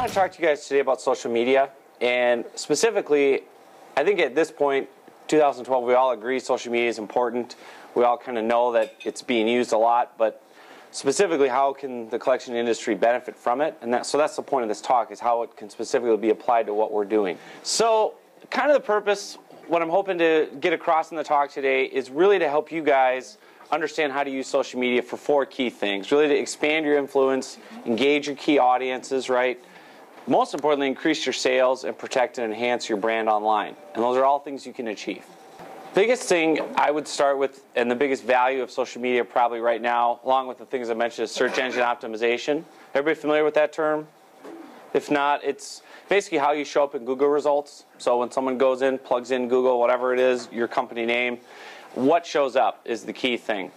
want to talk to you guys today about social media, and specifically, I think at this point, 2012, we all agree social media is important. We all kind of know that it's being used a lot, but specifically, how can the collection industry benefit from it? And so that's the point of this talk, is how it can specifically be applied to what we're doing. So kind of the purpose, what I'm hoping to get across in the talk today, is really to help you guys understand how to use social media for 4 key things. Really to expand your influence, engage your key audiences, right? Most importantly, increase your sales and protect and enhance your brand online. And those are all things you can achieve. Biggest thing I would start with, and the biggest value of social media probably right now, along with the things I mentioned, is search engine optimization. Everybody familiar with that term? If not, it's basically how you show up in Google results. So when someone goes in, plugs in Google, whatever it is, your company name, what shows up is the key thing.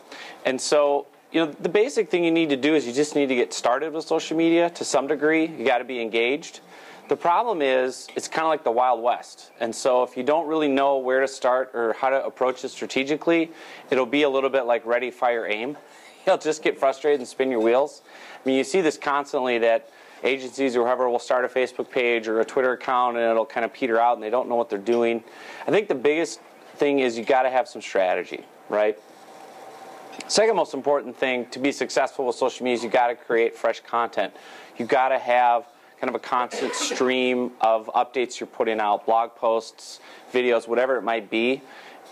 And so, the basic thing you need to do is you just need to get started with social media to some degree. You got to be engaged. The problem is, it's kind of like the Wild West. And so if you don't really know where to start or how to approach it strategically, it'll be a little bit like ready, fire, aim. You'll just get frustrated and spin your wheels. I mean, you see this constantly, that agencies or whoever will start a Facebook page or a Twitter account and it'll kind of peter out and they don't know what they're doing. I think the biggest thing is you got to have some strategy, right? Second most important thing to be successful with social media is you got to create fresh content. You got to have kind of a constant stream of updates you're putting out, blog posts, videos, whatever it might be.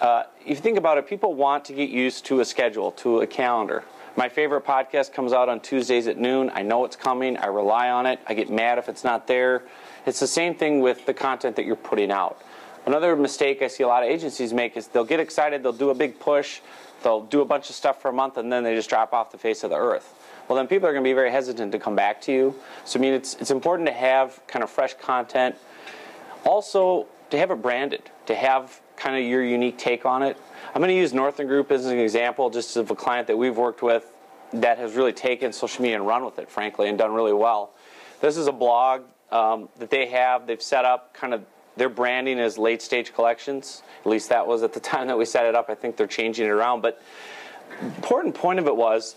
If you think about it, people want to get used to a schedule, to a calendar. My favorite podcast comes out on Tuesdays at noon. I know it's coming. I rely on it. I get mad if it's not there. It's the same thing with the content that you're putting out. Another mistake I see a lot of agencies make is they'll get excited, they'll do a big push, they'll do a bunch of stuff for a month, and then they just drop off the face of the earth. Well, then people are going to be very hesitant to come back to you. So, I mean, it's important to have kind of fresh content. Also, to have it branded, to have kind of your unique take on it. I'm going to use Northern Group as an example, just of a client that we've worked with that has really taken social media and run with it, frankly, and done really well. This is a blog that they have. They've set up kind of their branding as late-stage collections. At least that was at the time that we set it up. I think they're changing it around. But the important point of it was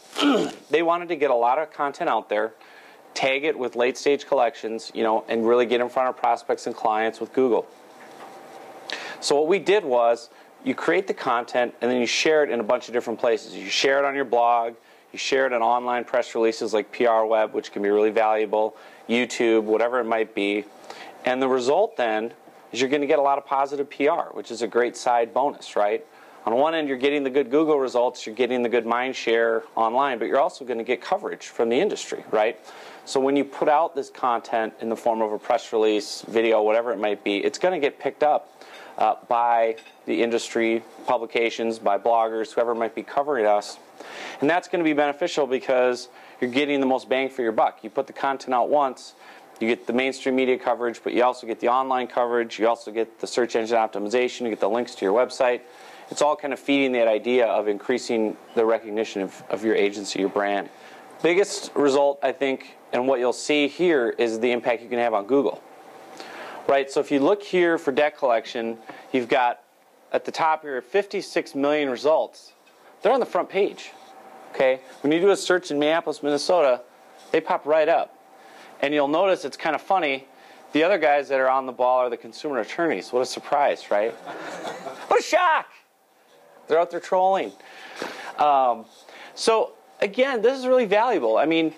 they wanted to get a lot of content out there, tag it with late-stage collections, and really get in front of prospects and clients with Google. So what we did was you create the content and then you share it in a bunch of different places. You share it on your blog. You share it in online press releases like PR Web, which can be really valuable, YouTube, whatever it might be. And the result then is you're going to get a lot of positive PR, which is a great side bonus, right? On one end, you're getting the good Google results, you're getting the good mind share online, but you're also going to get coverage from the industry, right? So when you put out this content in the form of a press release, video, whatever it might be, it's going to get picked up by the industry, publications, by bloggers, whoever might be covering us. And that's going to be beneficial because you're getting the most bang for your buck. You put the content out once, you get the mainstream media coverage, but you also get the online coverage, you also get the search engine optimization, you get the links to your website. It's all kind of feeding that idea of increasing the recognition of your agency, your brand. Biggest result, I think, and what you'll see here is the impact you can have on Google. Right, so if you look here for debt collection, you've got at the top here 56 million results. They're on the front page. Okay, when you do a search in Minneapolis, Minnesota, they pop right up. And you'll notice it's kind of funny. The other guys that are on the ball are the consumer attorneys. What a surprise, right? What a shock! They're out there trolling. So again, this is really valuable. I mean,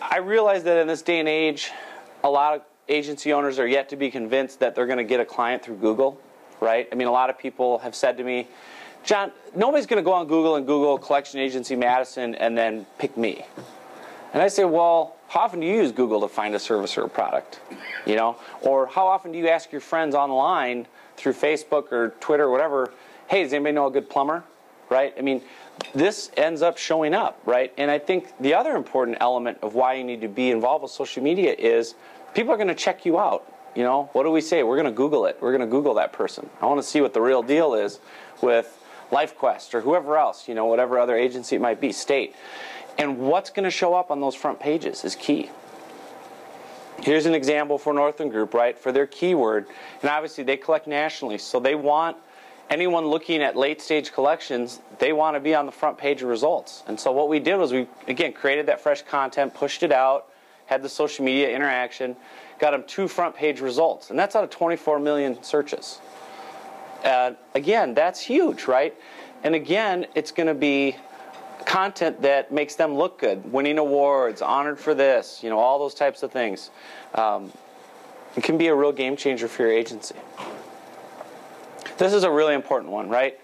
I realize that in this day and age, a lot of agency owners are yet to be convinced that they're going to get a client through Google, right? I mean, a lot of people have said to me, John, nobody's going to go on Google and Google Collection Agency Madison and then pick me. And I say, well, how often do you use Google to find a service or a product? Or how often do you ask your friends online through Facebook or Twitter or whatever, hey, does anybody know a good plumber? Right? I mean, this ends up showing up, right? And I think the other important element of why you need to be involved with social media is people are going to check you out. What do we say? We're going to Google it. We're going to Google that person. I want to see what the real deal is with LifeQuest or whoever else, whatever other agency it might be, state. And what's going to show up on those front pages is key. Here's an example for Northern Group, right? For their keyword, and obviously they collect nationally, so they want anyone looking at late-stage collections, they want to be on the front page of results. And so what we did was we, again, created that fresh content, pushed it out, had the social media interaction, got them 2 front page results, and that's out of 24 million searches. Again, that's huge, right? And again, it's going to be content that makes them look good, winning awards, honored for this, you know, all those types of things. It can be a real game changer for your agency. This is a really important one, right?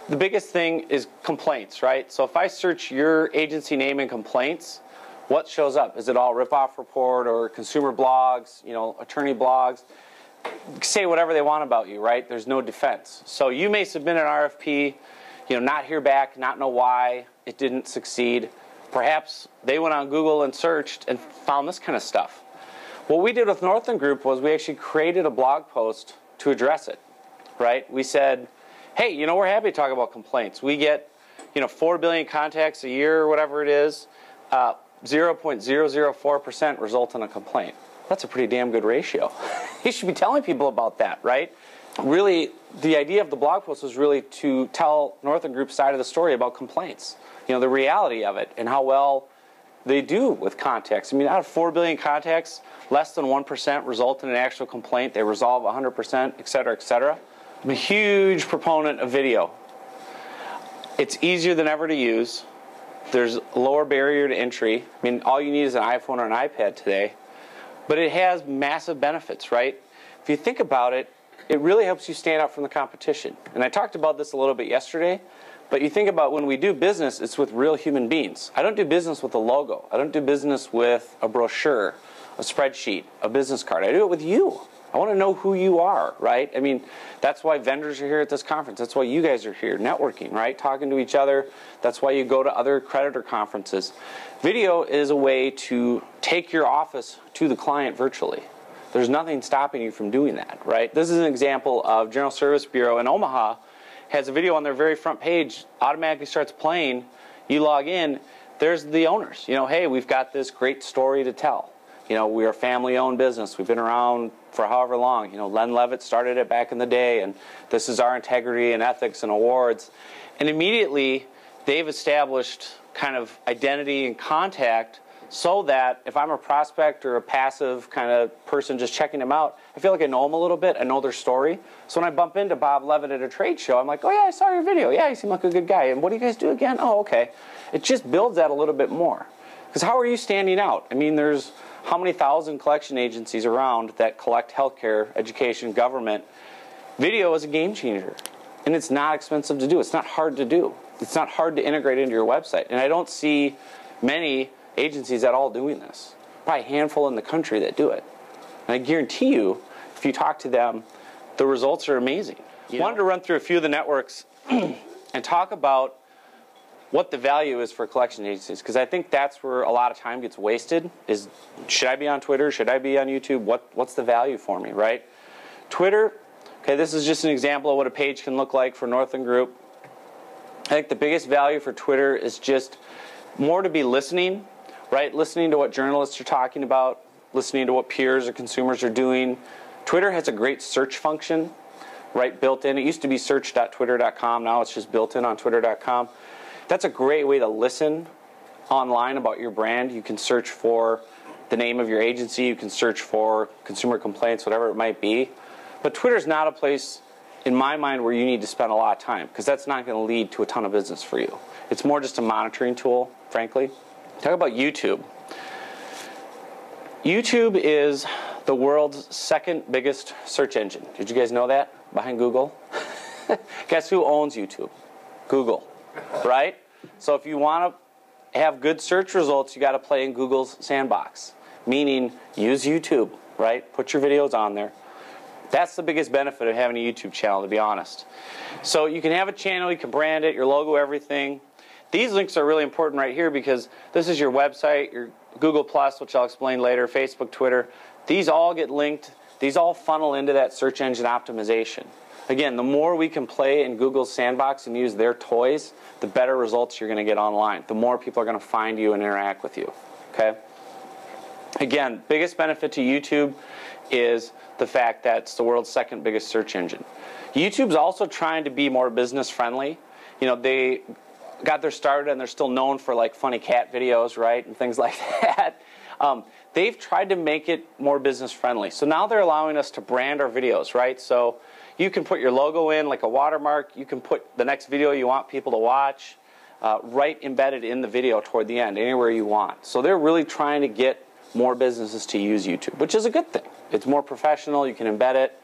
The biggest thing is complaints, right? So if I search your agency name in complaints, what shows up? Is it all Ripoff Report or consumer blogs, you know, attorney blogs? Say whatever they want about you, right? There's no defense. So you may submit an RFP, you know, not hear back, not know why it didn't succeed. Perhaps they went on Google and searched and found this kind of stuff. What we did with Northland Group was we actually created a blog post to address it, right? We said, hey, you know, we're happy to talk about complaints. We get, you know, 4 billion contacts a year or whatever it is. 0.004% result in a complaint. That's a pretty damn good ratio. You should be telling people about that, right? Really, the idea of the blog post was really to tell Northland Group's side of the story about complaints. You know, the reality of it and how well they do with contacts. I mean, out of 4 billion contacts, less than 1% result in an actual complaint. They resolve 100%, et cetera, et cetera. I'm a huge proponent of video. It's easier than ever to use. There's a lower barrier to entry. I mean, all you need is an iPhone or an iPad today. But it has massive benefits, right? If you think about it, it really helps you stand out from the competition. And I talked about this a little bit yesterday, but you think about when we do business, it's with real human beings. I don't do business with a logo. I don't do business with a brochure, a spreadsheet, a business card. I do it with you. I want to know who you are, right? I mean, that's why vendors are here at this conference. That's why you guys are here, networking, right? Talking to each other. That's why you go to other creditor conferences. Video is a way to take your office to the client virtually. There's nothing stopping you from doing that, right? This is an example of General Service Bureau in Omaha has a video on their very front page, automatically starts playing. You log in, there's the owners. You know, hey, we've got this great story to tell. You know, we're a family-owned business. We've been around for however long. You know, Len Levitt started it back in the day, and this is our integrity and ethics and awards. And immediately, they've established kind of identity and contact so that if I'm a prospect or a passive kind of person just checking them out, I feel like I know them a little bit. I know their story. So when I bump into Bob Levitt at a trade show, I'm like, oh, yeah, I saw your video. Yeah, you seem like a good guy. And what do you guys do again? Oh, okay. It just builds that a little bit more. Because how are you standing out? I mean, there's how many thousand collection agencies around that collect healthcare, education, government? Video is a game changer. And it's not expensive to do. It's not hard to do. It's not hard to integrate into your website. And I don't see many agencies at all doing this. Probably a handful in the country that do it. And I guarantee you, if you talk to them, the results are amazing. I wanted to run through a few of the networks and talk about what the value is for collection agencies, because I think that's where a lot of time gets wasted, is should I be on Twitter? Should I be on YouTube? What's the value for me, right? Twitter, okay, this is just an example of what a page can look like for Northland Group. I think the biggest value for Twitter is just more to be listening, right? Listening to what journalists are talking about, listening to what peers or consumers are doing. Twitter has a great search function, right, built in. It used to be search.twitter.com. Now it's just built in on twitter.com. That's a great way to listen online about your brand. You can search for the name of your agency. You can search for consumer complaints, whatever it might be. But Twitter's not a place, in my mind, where you need to spend a lot of time, because that's not going to lead to a ton of business for you. It's more just a monitoring tool, frankly. Talk about YouTube. YouTube is the world's second biggest search engine. Did you guys know that? Behind Google? Guess who owns YouTube? Google, right? So if you want to have good search results, you got to play in Google's sandbox, meaning use YouTube, right? Put your videos on there. That's the biggest benefit of having a YouTube channel, to be honest. So you can have a channel, you can brand it, your logo, everything. These links are really important right here because this is your website, your Google+, which I'll explain later, Facebook, Twitter. These all get linked. These all funnel into that search engine optimization. Again, the more we can play in Google's sandbox and use their toys, the better results you're going to get online. The more people are going to find you and interact with you. Okay? Again, biggest benefit to YouTube is the fact that it's the world's second biggest search engine. YouTube's also trying to be more business friendly. You know, they got their start and they're still known for like funny cat videos, right, and things like that. they've tried to make it more business friendly. So now they're allowing us to brand our videos, right? So you can put your logo in like a watermark. You can put the next video you want people to watch right embedded in the video toward the end, anywhere you want. So they're really trying to get more businesses to use YouTube, which is a good thing. It's more professional. You can embed it.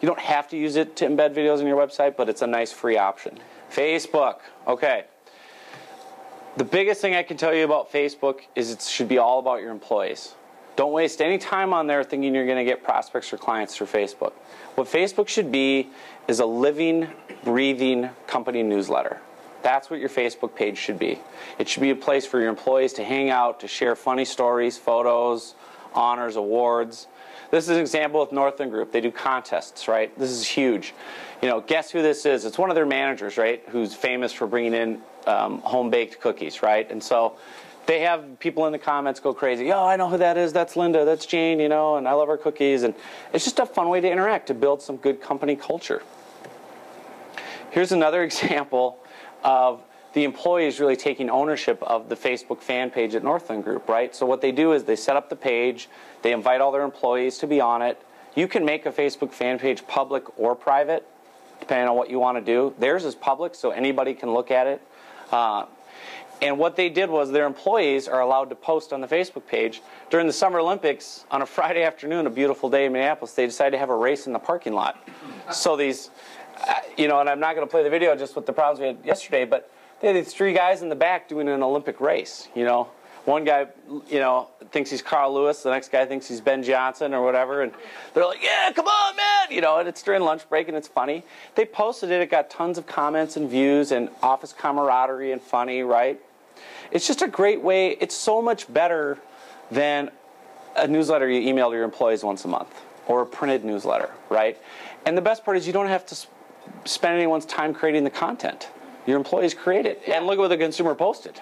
You don't have to use it to embed videos on your website, but it's a nice free option. Facebook. Okay. The biggest thing I can tell you about Facebook is it should be all about your employees. Don't waste any time on there thinking you're going to get prospects or clients through Facebook. What Facebook should be is a living, breathing company newsletter. That's what your Facebook page should be. It should be a place for your employees to hang out, to share funny stories, photos, honors, awards. This is an example with Northland Group. They do contests, right? This is huge. You know, guess who this is? It's one of their managers, right, who's famous for bringing in home-baked cookies, right? And so they have people in the comments go crazy. Oh, I know who that is. That's Linda. That's Jane, you know, and I love our cookies. And it's just a fun way to interact, to build some good company culture. Here's another example of the employees really taking ownership of the Facebook fan page at Northland Group, right? So what they do is they set up the page, they invite all their employees to be on it. You can make a Facebook fan page public or private, depending on what you want to do. Theirs is public, so anybody can look at it. And what they did was their employees are allowed to post on the Facebook page. During the Summer Olympics, on a Friday afternoon, a beautiful day in Minneapolis, they decided to have a race in the parking lot. So these, you know, and I'm not going to play the video just with the problems we had yesterday, but they had these three guys in the back doing an Olympic race, you know. One guy, you know, thinks he's Carl Lewis. The next guy thinks he's Ben Johnson or whatever. And they're like, yeah, come on, man. You know, and it's during lunch break and it's funny. They posted it. It got tons of comments and views and office camaraderie and funny, right? It's just a great way. It's so much better than a newsletter you email to your employees once a month or a printed newsletter, right? And the best part is you don't have to spend anyone's time creating the content. Your employees create it. And look at what the consumer posted.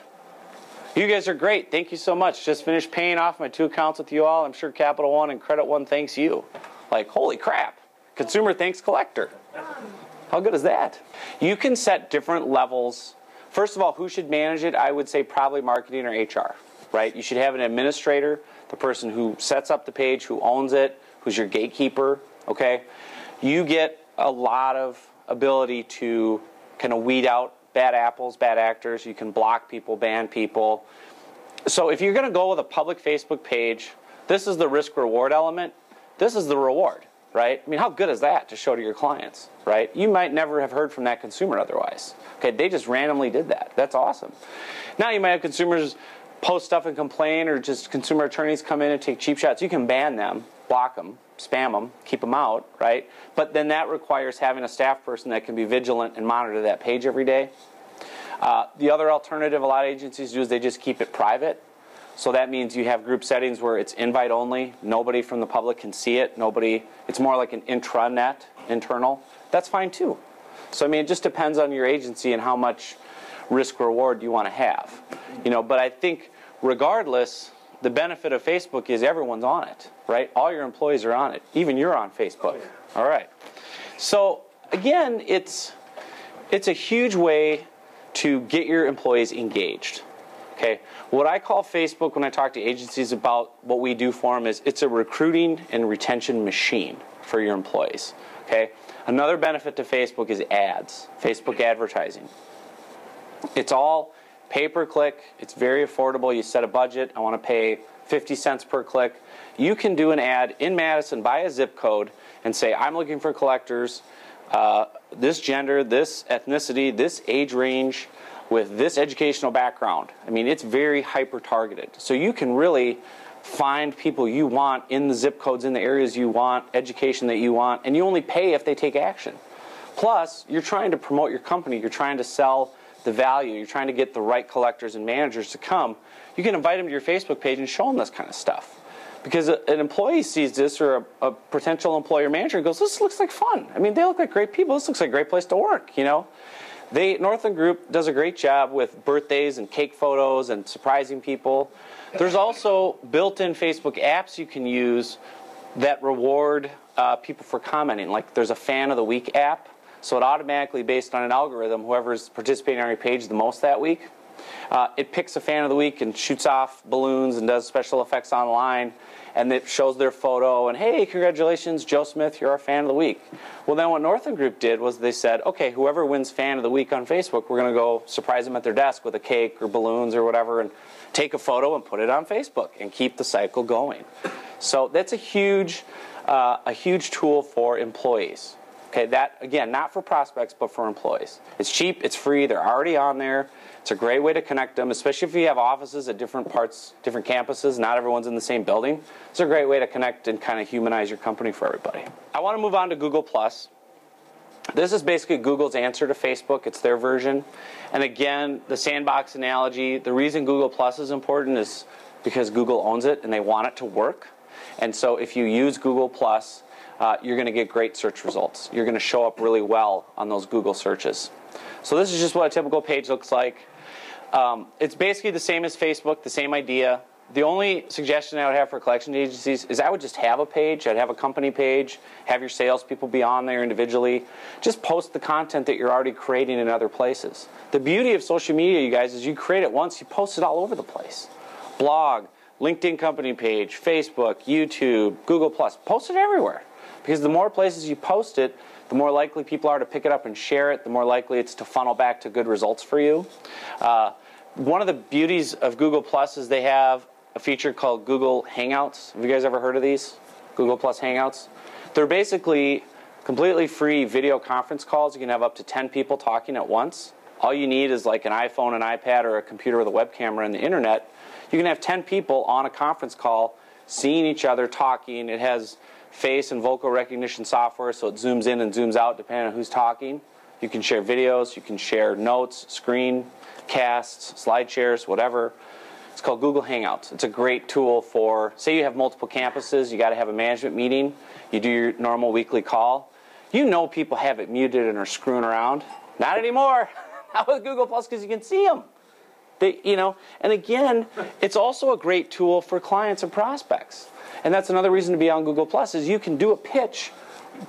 You guys are great. Thank you so much. Just finished paying off my 2 accounts with you all. I'm sure Capital One and Credit One thanks you. Like, holy crap. Consumer thanks collector. How good is that? You can set different levels. First of all, who should manage it? I would say probably marketing or HR, right? You should have an administrator, the person who sets up the page, who owns it, who's your gatekeeper, okay? You get a lot of ability to kind of weed out bad apples, bad actors. You can block people, ban people. So if you're going to go with a public Facebook page, this is the risk-reward element. This is the reward, right? I mean, how good is that to show to your clients, right? You might never have heard from that consumer otherwise. Okay, they just randomly did that. That's awesome. Now you might have consumers post stuff and complain, or just consumer attorneys come in and take cheap shots. You can ban them, block them, spam them, keep them out, right? But then that requires having a staff person that can be vigilant and monitor that page every day. The other alternative a lot of agencies do is they just keep it private. So that means you have group settings where it's invite only. Nobody from the public can see it. It's more like an intranet, internal. That's fine too. So I mean, it just depends on your agency and how much risk reward you want to have. You know, but I think regardless, the benefit of Facebook is everyone's on it, right? All your employees are on it. Even you're on Facebook. All right. So again, it's a huge way to get your employees engaged. Okay. What I call Facebook when I talk to agencies about what we do for them is it's a recruiting and retention machine for your employees. Okay. Another benefit to Facebook is ads, Facebook advertising. It's all pay-per-click. It's very affordable. You set a budget. I want to pay 50 cents per click. You can do an ad in Madison by a zip code and say, I'm looking for collectors, this gender, this ethnicity, this age range, with this educational background. I mean, it's very hyper-targeted. So you can really find people you want in the zip codes, in the areas you want, education that you want, and you only pay if they take action. Plus, you're trying to promote your company. You're trying to sell the value. You're trying to get the right collectors and managers to come. You can invite them to your Facebook page and show them this kind of stuff. Because an employee sees this, or a potential employer manager goes, this looks like fun. I mean, they look like great people. This looks like a great place to work, you know. Northland Group does a great job with birthdays and cake photos and surprising people. There's also built-in Facebook apps you can use that reward people for commenting. Like there's a Fan of the Week app. So it automatically, based on an algorithm, whoever's participating on your page the most that week, It picks a fan of the week and shoots off balloons and does special effects online, and it shows their photo, and hey, congratulations, Joe Smith, you're our fan of the week. Well, then what Northern Group did was they said, okay, whoever wins fan of the week on Facebook, we're going to go surprise them at their desk with a cake or balloons or whatever, and take a photo and put it on Facebook and keep the cycle going. So that's a huge tool for employees. Okay, that, again, not for prospects, but for employees. It's cheap, it's free, they're already on there. It's a great way to connect them, especially if you have offices at different parts, different campuses. Not everyone's in the same building. It's a great way to connect and kind of humanize your company for everybody. I want to move on to Google+. This is basically Google's answer to Facebook. It's their version. And again, the sandbox analogy, the reason Google+ is important is because Google owns it and they want it to work. And so if you use Google+, you're going to get great search results. You're going to show up really well on those Google searches. So this is just what a typical page looks like. It's basically the same as Facebook, the same idea. The only suggestion I would have for collection agencies is I would just have a page. I'd have a company page, have your salespeople be on there individually. Just post the content that you're already creating in other places. The beauty of social media, you guys, is you create it once, you post it all over the place. Blog, LinkedIn company page, Facebook, YouTube, Google+, post it everywhere. Because the more places you post it, the more likely people are to pick it up and share it, the more likely it's to funnel back to good results for you. One of the beauties of Google+ is they have a feature called Google Hangouts. Have you guys ever heard of these? Google+ Hangouts? They're basically completely free video conference calls. You can have up to 10 people talking at once. All you need is like an iPhone, an iPad, or a computer with a web camera and the internet. You can have 10 people on a conference call seeing each other talking. It has face and vocal recognition software, so it zooms in and zooms out depending on who's talking. You can share videos, you can share notes, screen casts, slide shares, whatever. It's called Google Hangouts. It's a great tool for, say you have multiple campuses, you got to have a management meeting, you do your normal weekly call. You know people have it muted and are screwing around. Not anymore. Not with Google+, because you can see them. And again, it's also a great tool for clients and prospects. And that's another reason to be on Google+, is you can do a pitch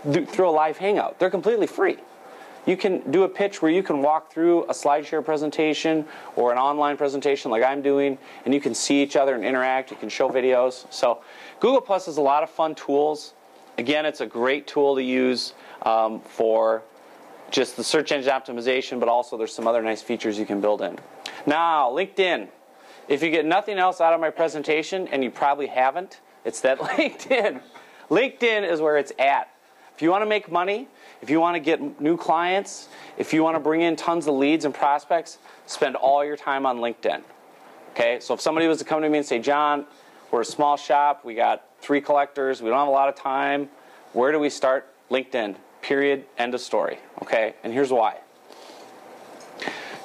through a live hangout. They're completely free. You can do a pitch where you can walk through a SlideShare presentation or an online presentation like I'm doing, and you can see each other and interact. You can show videos. So Google+ has a lot of fun tools. Again, it's a great tool to use for just the search engine optimization, but also there's some other nice features you can build in. Now, LinkedIn. If you get nothing else out of my presentation, and you probably haven't, it's that LinkedIn. LinkedIn is where it's at. If you want to make money, if you want to get new clients, if you want to bring in tons of leads and prospects, spend all your time on LinkedIn. Okay, so if somebody was to come to me and say, John, we're a small shop, we got 3 collectors, we don't have a lot of time, where do we start? LinkedIn, period, end of story. Okay, and here's why.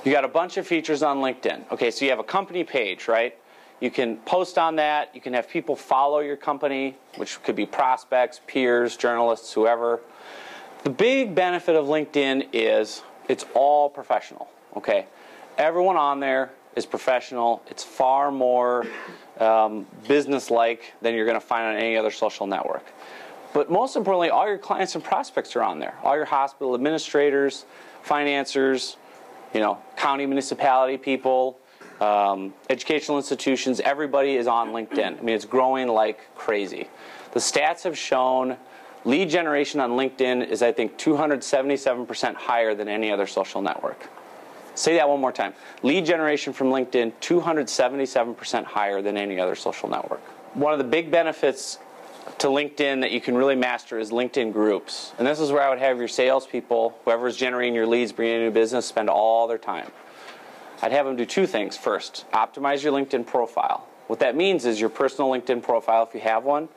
You got a bunch of features on LinkedIn. Okay, so you have a company page, right? You can post on that. You can have people follow your company, which could be prospects, peers, journalists, whoever. The big benefit of LinkedIn is it's all professional, okay? Everyone on there is professional. It's far more business-like than you're going to find on any other social network. But most importantly, all your clients and prospects are on there. All your hospital administrators, financiers, county municipality people, educational institutions, everybody is on LinkedIn. I mean, it's growing like crazy. The stats have shown lead generation on LinkedIn is, I think, 277% higher than any other social network. Say that one more time. Lead generation from LinkedIn, 277% higher than any other social network. One of the big benefits to LinkedIn that you can really master is LinkedIn groups. And this is where I would have your salespeople, whoever's generating your leads, bringing in new business, spend all their time. I'd have them do 2 things. First, optimize your LinkedIn profile. What that means is your personal LinkedIn profile, if you have one,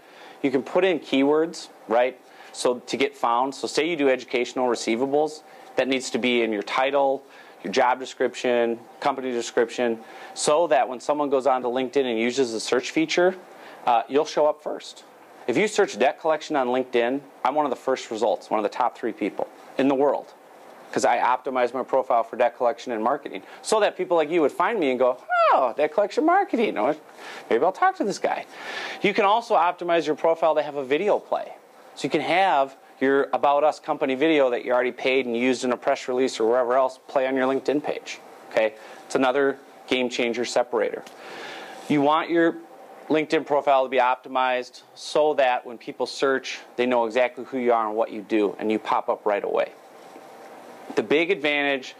you can put in keywords, right, so to get found. So say you do educational receivables, that needs to be in your title, your job description, company description, so that when someone goes onto LinkedIn and uses the search feature, you'll show up first. If you search debt collection on LinkedIn, I'm one of the first results, one of the top 3 people in the world, because I optimized my profile for debt collection and marketing, so that people like you would find me and go, oh, debt collection marketing, maybe I'll talk to this guy. You can also optimize your profile to have a video play. So you can have your About Us company video that you already paid and used in a press release or wherever else play on your LinkedIn page. Okay, it's another game changer separator. You want your LinkedIn profile to be optimized so that when people search, they know exactly who you are and what you do, and you pop up right away. The big advantage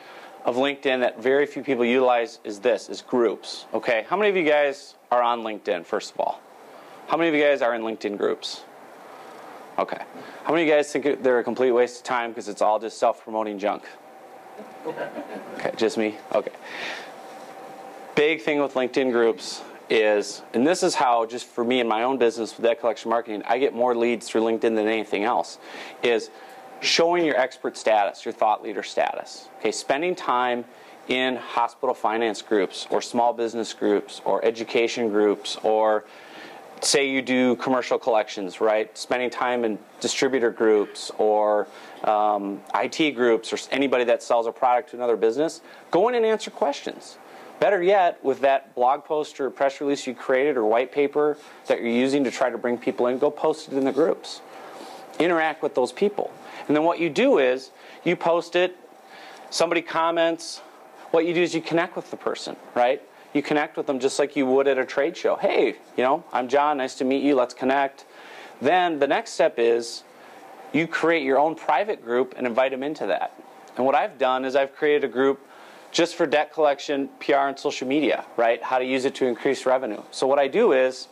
of LinkedIn that very few people utilize is groups. Okay, how many of you guys are on LinkedIn, first of all? How many of you guys are in LinkedIn groups? Okay. How many of you guys think they're a complete waste of time because it's all just self-promoting junk? Okay, just me? Okay. Big thing with LinkedIn groups is, and this is how, just for me in my own business with debt collection marketing, I get more leads through LinkedIn than anything else, is showing your expert status, your thought leader status. Okay, spending time in hospital finance groups or small business groups or education groups, or say you do commercial collections, right? Spending time in distributor groups or IT groups or anybody that sells a product to another business, go in and answer questions. Better yet, with that blog post or press release you created or white paper that you're using to try to bring people in, go post it in the groups. Interact with those people. And then what you do is you post it, somebody comments, what you do is you connect with the person, right? You connect with them just like you would at a trade show. Hey, I'm John, nice to meet you, let's connect. Then the next step is you create your own private group and invite them into that. And what I've done is I've created a group just for debt collection, PR, and social media, right? How to use it to increase revenue. So what I do is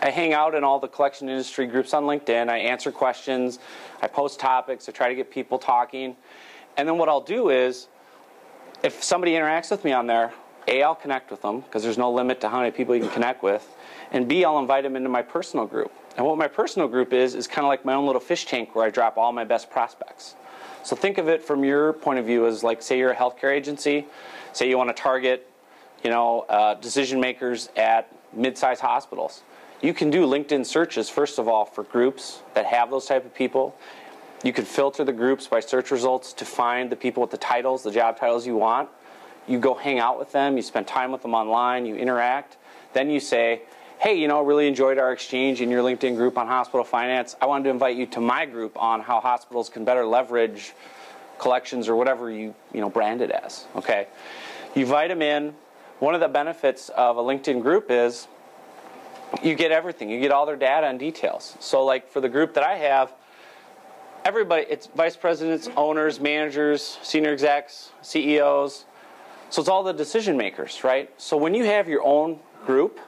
I hang out in all the collection industry groups on LinkedIn. I answer questions. I post topics. I try to get people talking. And then what I'll do is if somebody interacts with me on there, A, I'll connect with them because there's no limit to how many people you can connect with. And B, I'll invite them into my personal group. And what my personal group is kind of like my own little fish tank where I drop all my best prospects. So think of it from your point of view as like, say you're a healthcare agency. Say you want to target, decision makers at mid-sized hospitals. You can do LinkedIn searches, first of all, for groups that have those type of people. You can filter the groups by search results to find the people with the titles, the job titles you want. You go hang out with them, you spend time with them online, you interact. Then you say, hey, really enjoyed our exchange in your LinkedIn group on hospital finance. I wanted to invite you to my group on how hospitals can better leverage collections or whatever you brand it as. Okay, you invite them in. One of the benefits of a LinkedIn group is you get everything. You get all their data and details. So like for the group that I have, everybody, it's vice presidents, owners, managers, senior execs, CEOs. So it's all the decision makers, right? So when you have your own group,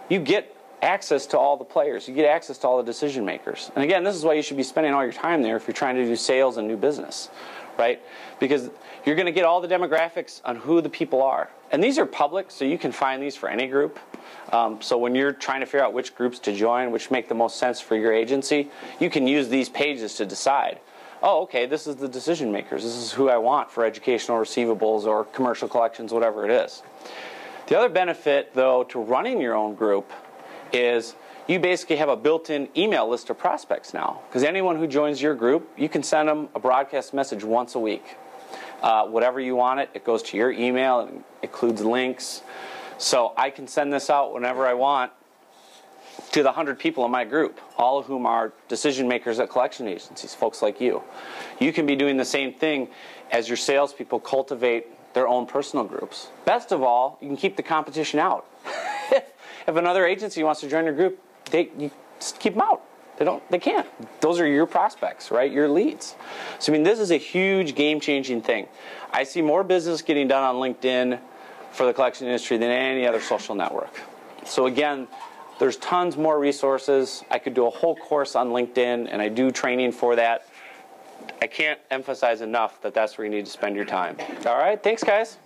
you get access to all the players. You get access to all the decision makers. And again, this is why you should be spending all your time there if you're trying to do sales and new business, right? Because you're going to get all the demographics on who the people are. And these are public, so you can find these for any group. So when you're trying to figure out which groups to join, which make the most sense for your agency, you can use these pages to decide, oh, okay, this is the decision makers. This is who I want for educational receivables or commercial collections, whatever it is. The other benefit, though, to running your own group is you basically have a built-in email list of prospects now. Because anyone who joins your group, you can send them a broadcast message once a week. Whatever you want it goes to your email. It includes links. So I can send this out whenever I want to the 100 people in my group, all of whom are decision makers at collection agencies, folks like you. You can be doing the same thing as your salespeople cultivate their own personal groups. Best of all, you can keep the competition out. If another agency wants to join your group, you just keep them out. They can't. Those are your prospects, right? Your leads. So I mean, this is a huge game-changing thing. I see more business getting done on LinkedIn for the collection industry than any other social network. So again, there's tons more resources. I could do a whole course on LinkedIn, and I do training for that. I can't emphasize enough that that's where you need to spend your time. All right, thanks, guys.